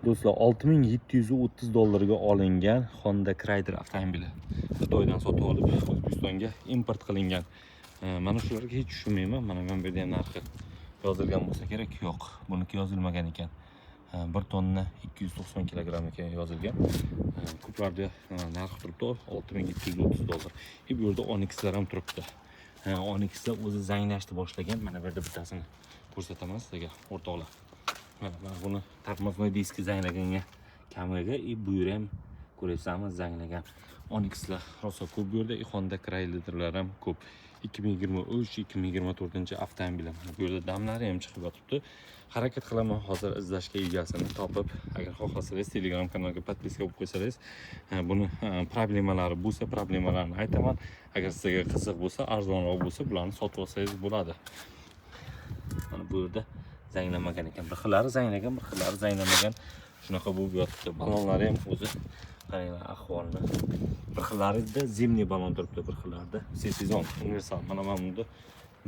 Do'stlar, 6730 dollarga olingan Honda Cryder avtomobili. Xitoydan sotib olib O'zbekistonga import qilingan. Mana shularga hech tushunmayman. Mana bu yerda ham narxi yozilgan bo'lsa kerak. Yo'q, buniki yozilmagan ekan. 1 tonna 290 kilogramm ekan yozilgan. Ko'plarda narxi turibdi 6730 dollar. Bu yerda Onyxlar ham turibdi. Onyxlar o'zi zanglashni boshlagan. Mana bu yerda bittasini ko'rsataman sizlarga, o'rtoqlar. Mana buni tarmoznoy diski zanglaganga kamiga, bu yer ham ko'rasizmi zanglagan. Onyxlar rosa ko'p bu yerda, Honda Cryderlar ham ko'p. 2023-2024 avtomobil. Bu yerda damlari ham chiqib yotibdi. Harakat qilaman hozir izlashga egasini topib, agar xohlasangiz Telegram kanaliga podpiska bo'lib qo'ysangiz, buni problemalari bo'lsa, problemalarni aytaman. Agar sizga qiziq bo'lsa, arzonroq bo'lsa, bularni sotib olsangiz bo'ladi. Mana bu yerda zanglamagan ekan. Bir xillari zanglagan, bir xillari zanglamagan. Shunaqa bo'lib yotibdi. Balonlari ham o'zi qaranglar ahvolni. Bir xillarida zimniy balon turibdi, bir xillarida sezon universal. Mana bunda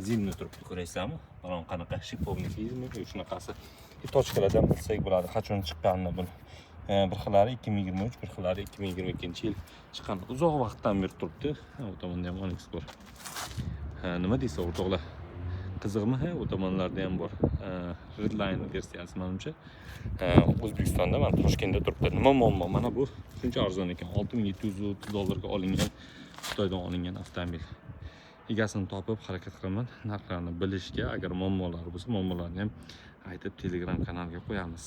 zimniy turibdi, ko'raysizmi? Balon qanaqa shipovnikmi, shunaqasi. Tochkalardan bilsak bo'ladi qachon chiqqanini buni. Bir xillari 2023, bir xillari 2022-yil chiqqan. Uzoq vaqtdan beri turibdi. U tomonda ham Onyx bor. Nima deysiz o'rtoqlar? Qiziqmi? U tomonlarda ham bor. Redline versiyasi menimcha. O'zbekistonda, mana Toshkentda turibdi. Nima muammo? Mana bu shuncha arzon ekan. 6730 dollarga olingan, Xitoydan olingan avtomobil. Egasini topib harakat qilaman narxlarni bilishga. Agar muammolari bo'lsa, muammolarni ham aytib Telegram kanaliga qo'yamiz.